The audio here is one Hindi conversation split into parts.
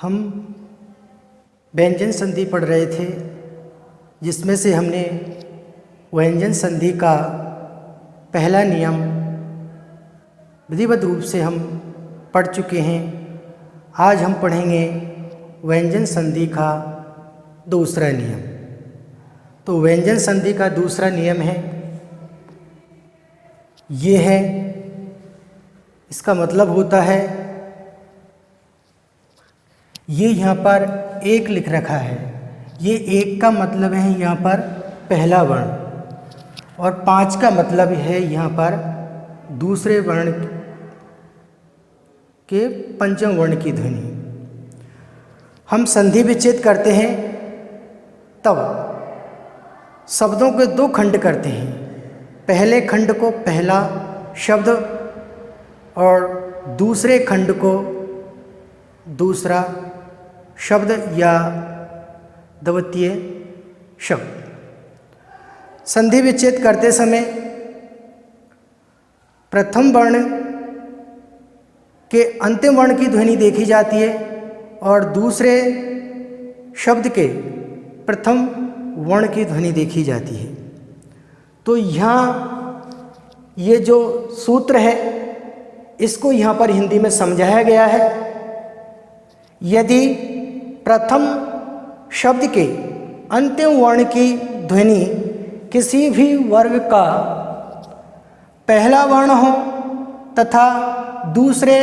हम व्यंजन संधि पढ़ रहे थे, जिसमें से हमने व्यंजन संधि का पहला नियम विधिवत रूप से हम पढ़ चुके हैं। आज हम पढ़ेंगे व्यंजन संधि का दूसरा नियम। तो व्यंजन संधि का दूसरा नियम है, ये है, इसका मतलब होता है, ये यहाँ पर एक लिख रखा है, ये एक का मतलब है यहाँ पर पहला वर्ण, और 5 का मतलब है यहाँ पर दूसरे वर्ण के पंचम वर्ण की ध्वनि। हम संधि विच्छेद करते हैं तब शब्दों के 2 खंड करते हैं। पहले खंड को पहला शब्द और दूसरे खंड को दूसरा शब्द या द्वितीय शब्द। संधि विच्छेद करते समय प्रथम वर्ण के अंतिम वर्ण की ध्वनि देखी जाती है और दूसरे शब्द के प्रथम वर्ण की ध्वनि देखी जाती है। तो यहाँ ये जो सूत्र है, इसको यहाँ पर हिंदी में समझाया गया है। यदि प्रथम शब्द के अंतिम वर्ण की ध्वनि किसी भी वर्ग का पहला वर्ण हो तथा दूसरे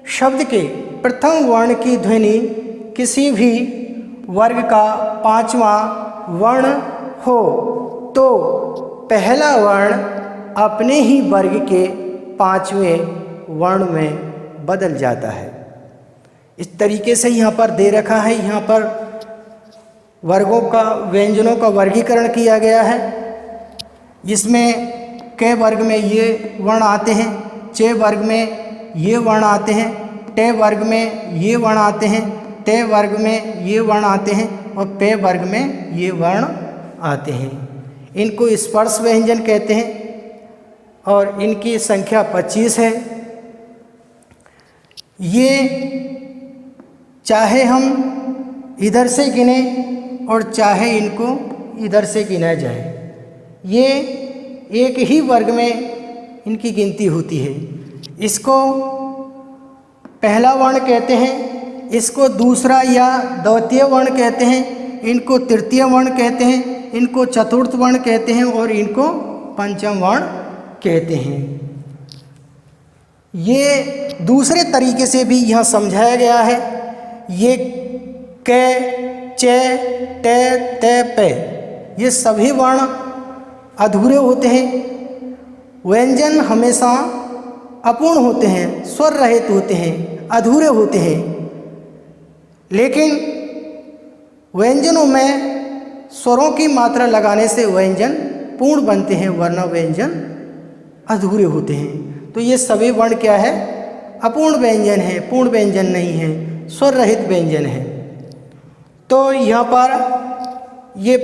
शब्द के प्रथम वर्ण की ध्वनि किसी भी वर्ग का 5वां वर्ण हो, तो पहला वर्ण अपने ही वर्ग के 5वें वर्ण में बदल जाता है। इस तरीके से यहाँ पर दे रखा है, यहाँ पर वर्गों का, व्यंजनों का वर्गीकरण किया गया है, जिसमें क वर्ग में ये वर्ण आते हैं, च वर्ग में ये वर्ण आते हैं, ट वर्ग में ये वर्ण आते हैं, त वर्ग में ये वर्ण आते हैं और प वर्ग में ये वर्ण आते हैं। इनको स्पर्श व्यंजन कहते हैं और इनकी संख्या 25 है। ये चाहे हम इधर से गिने और चाहे इनको इधर से गिना जाए, ये एक ही वर्ग में इनकी गिनती होती है। इसको पहला वर्ण कहते हैं, इसको दूसरा या द्वितीय वर्ण कहते हैं, इनको तृतीय वर्ण कहते हैं, इनको चतुर्थ वर्ण कहते हैं और इनको पंचम वर्ण कहते हैं। ये दूसरे तरीके से भी यहाँ समझाया गया है। ये क, च, ट, त, प, ये सभी वर्ण अधूरे होते हैं। व्यंजन हमेशा अपूर्ण होते हैं, स्वर रहित होते हैं, अधूरे होते हैं। लेकिन व्यंजनों में स्वरों की मात्रा लगाने से व्यंजन पूर्ण बनते हैं, वरना व्यंजन अधूरे होते हैं। तो ये सभी वर्ण क्या है? अपूर्ण व्यंजन है, पूर्ण व्यंजन नहीं है, स्वर रहित व्यंजन है। तो यहाँ पर ये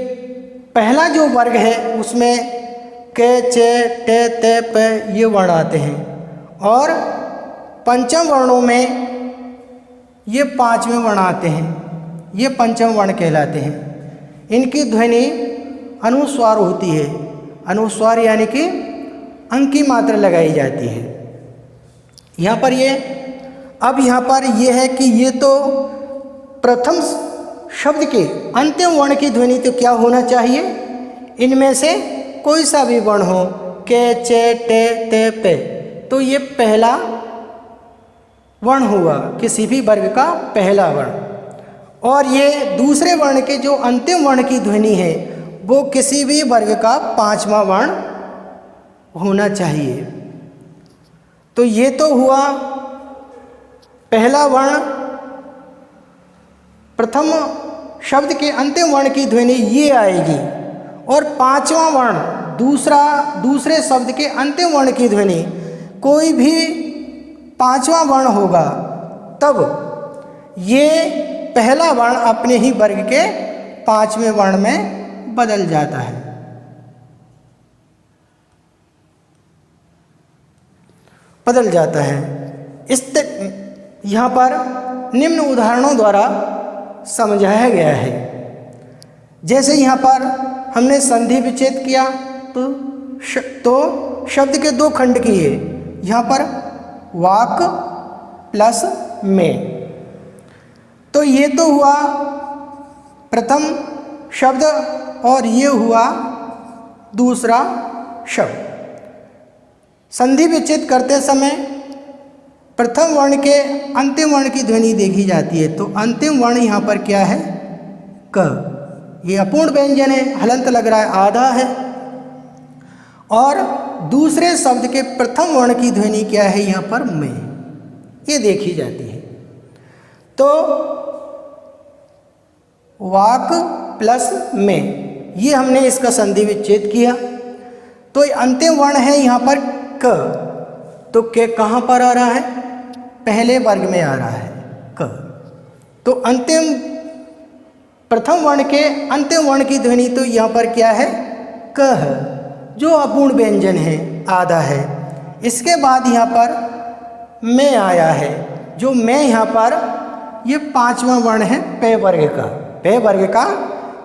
पहला जो वर्ग है उसमें क, च, ट, त, प ये वर्ण आते हैं और पंचम वर्णों में ये 5वें वर्ण आते हैं, ये पंचम वर्ण कहलाते हैं। इनकी ध्वनि अनुस्वार होती है। अनुस्वार यानी कि अंक की मात्रा लगाई जाती है। यहाँ पर ये, अब यहाँ पर ये है कि ये तो प्रथम शब्द के अंतिम वर्ण की ध्वनि तो क्या होना चाहिए? इनमें से कोई सा भी वर्ण हो, क, च, ट, त, प, तो ये पहला वर्ण हुआ, किसी भी वर्ग का पहला वर्ण। और ये दूसरे वर्ण के जो अंतिम वर्ण की ध्वनि है वो किसी भी वर्ग का 5वां वर्ण होना चाहिए। तो ये तो हुआ पहला वर्ण, प्रथम शब्द के अंतिम वर्ण की ध्वनि ये आएगी, और 5वां वर्ण दूसरे शब्द के अंतिम वर्ण की ध्वनि कोई भी 5वां वर्ण होगा, तब ये पहला वर्ण अपने ही वर्ग के 5वें वर्ण में बदल जाता है। यहाँ पर निम्न उदाहरणों द्वारा समझाया गया है। जैसे यहाँ पर हमने संधि विच्छेद किया तो शब्द के दो खंड किए, यहाँ पर वाक प्लस में। तो ये तो हुआ प्रथम शब्द और ये हुआ दूसरा शब्द। संधि विच्छेद करते समय प्रथम वर्ण के अंतिम वर्ण की ध्वनि देखी जाती है, तो अंतिम वर्ण यहाँ पर क्या है? क। ये अपूर्ण व्यंजन है, हलंत लग रहा है, आधा है। और दूसरे शब्द के प्रथम वर्ण की ध्वनि क्या है? यहाँ पर में, ये देखी जाती है। तो वाक प्लस में, ये हमने इसका संधि विच्छेद किया। तो अंतिम वर्ण है यहाँ पर क, तो के कहाँ पर आ रहा है? पहले वर्ग में आ रहा है क। तो अंतिम प्रथम वर्ण के अंतिम वर्ण की ध्वनि तो यहाँ पर क्या है? क है, जो अपूर्ण व्यंजन है, आधा है। इसके बाद यहाँ पर में आया है, जो में यहाँ पर ये पांचवा वर्ण है पे वर्ग का, पे वर्ग का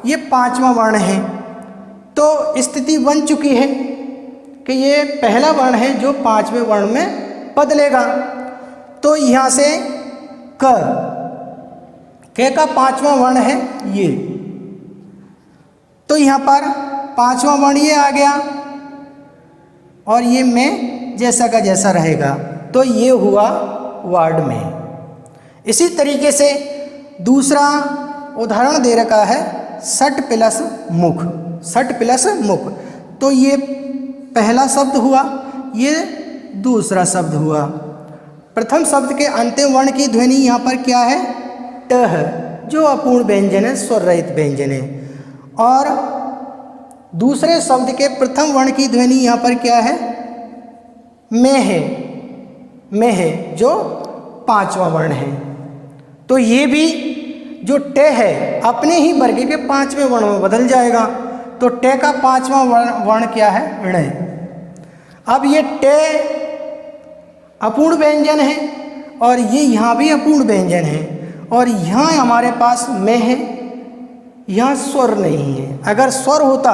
ये पांचवा वर्ण है। तो स्थिति बन चुकी है कि ये पहला वर्ण है जो पांचवें वर्ण में बदलेगा। तो यहाँ से क, के का पांचवा वर्ण है ये, तो यहाँ पर पांचवा वर्ण ये आ गया और ये में जैसा का जैसा रहेगा, तो ये हुआ वर्ड में। इसी तरीके से दूसरा उदाहरण दे रखा है सट प्लस मुख, सट प्लस मुख। तो ये पहला शब्द हुआ, ये दूसरा शब्द हुआ। प्रथम शब्द के अंतिम वर्ण की ध्वनि यहाँ पर क्या है? ट है, जो अपूर्ण व्यंजन है, स्वर रहित व्यंजन है। और दूसरे शब्द के प्रथम वर्ण की ध्वनि यहाँ पर क्या है? में है, में है, जो पांचवा वर्ण है। तो ये भी जो टे है अपने ही वर्ग के पांचवें वर्ण में बदल जाएगा। तो टे का पांचवा वर्ण क्या है? ण। अब ये टे अपूर्ण व्यंजन है और ये यहाँ भी अपूर्ण व्यंजन है, और यहाँ हमारे पास में है, यहाँ स्वर नहीं है। अगर स्वर होता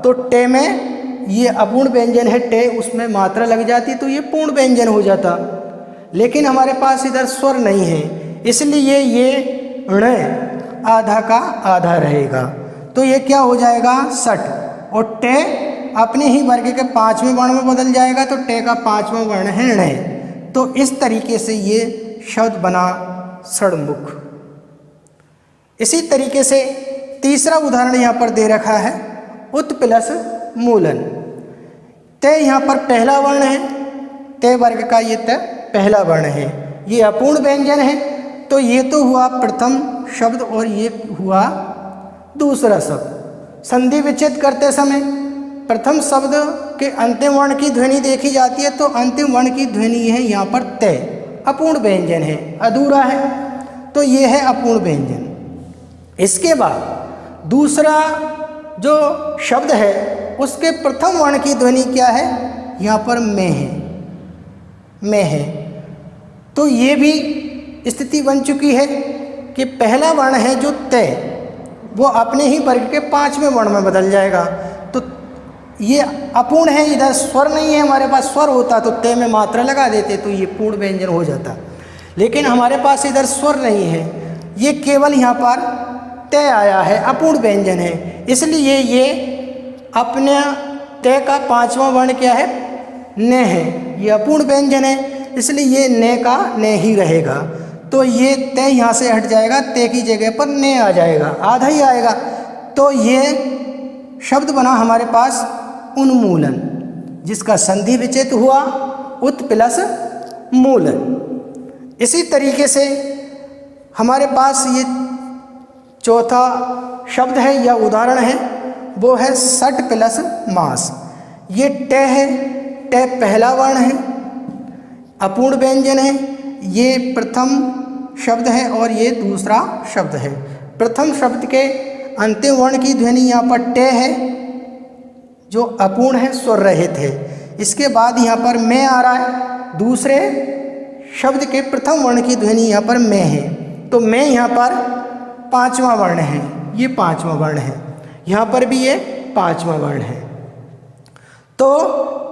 तो टे में ये अपूर्ण व्यंजन है, टे उसमें मात्रा लग जाती तो ये पूर्ण व्यंजन हो जाता, लेकिन हमारे पास इधर स्वर नहीं है, इसलिए ये ण आधा का आधा रहेगा। तो ये क्या हो जाएगा? सट। और टे अपने ही वर्ग के पांचवें वर्ण में बदल जाएगा, तो टे का पांचवा वर्ण है ण। तो इस तरीके से ये शब्द बना षडमुख। इसी तरीके से तीसरा उदाहरण यहाँ पर दे रखा है उत प्लस मूलन। ते यहाँ पर पहला वर्ण है, ते वर्ग का ये ते पहला वर्ण है, ये अपूर्ण व्यंजन है। तो ये तो हुआ प्रथम शब्द और ये हुआ दूसरा शब्द। संधि विच्छेद करते समय प्रथम शब्द के अंतिम वर्ण की ध्वनि देखी जाती है, तो अंतिम वर्ण की ध्वनि है यहाँ पर ते, अपूर्ण व्यंजन है, अधूरा है, तो ये है अपूर्ण व्यंजन। इसके बाद दूसरा जो शब्द है उसके प्रथम वर्ण की ध्वनि क्या है? यहाँ पर में है, में है। तो ये भी स्थिति बन चुकी है कि पहला वर्ण है जो ते, वो अपने ही वर्ग के पांचवें वर्ण में बदल जाएगा। तो ये अपूर्ण है, इधर स्वर नहीं है, हमारे पास स्वर होता तो ते में मात्रा लगा देते तो ये पूर्ण व्यंजन हो जाता, लेकिन हमारे पास इधर स्वर नहीं है, ये केवल यहाँ पर ते आया है, अपूर्ण व्यंजन है, इसलिए ये अपने ते का पांचवा वर्ण क्या है? ने है, ये अपूर्ण व्यंजन है, इसलिए ये ने का ने ही रहेगा। तो ये ते यहाँ से हट जाएगा, ते की जगह पर ने आ जाएगा, आधा ही आएगा। तो ये शब्द बना हमारे पास उन्मूलन, जिसका संधि विच्छेद हुआ उत प्लस मूलन। इसी तरीके से हमारे पास ये चौथा शब्द है या उदाहरण है, वो है सट प्लस मास। ये टे है, टे पहला वर्ण है, अपूर्ण व्यंजन है, ये प्रथम शब्द है और ये दूसरा शब्द है। प्रथम शब्द के अंतिम वर्ण की ध्वनि यहाँ पर टे है, जो अपूर्ण है, स्वर रहित है। इसके बाद यहाँ पर में आ रहा है, दूसरे शब्द के प्रथम वर्ण की ध्वनि यहाँ पर में है। तो मैं यहाँ पर पांचवा वर्ण है, ये पांचवा वर्ण है, यहाँ पर भी ये पांचवा वर्ण है। तो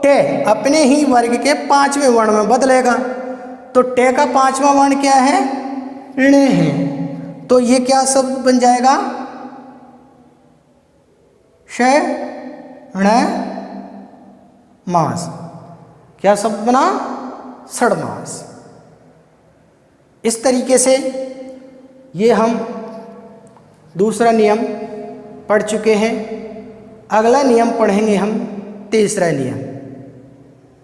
टे अपने ही वर्ग के पांचवें वर्ण में बदलेगा। तो टे का पांचवा वर्ण क्या है? णे है। तो ये क्या शब्द बन जाएगा? ष ण मास। क्या शब्द बना? षडमास। इस तरीके से ये हम दूसरा नियम पढ़ चुके हैं। अगला नियम पढ़ेंगे हम तीसरा नियम।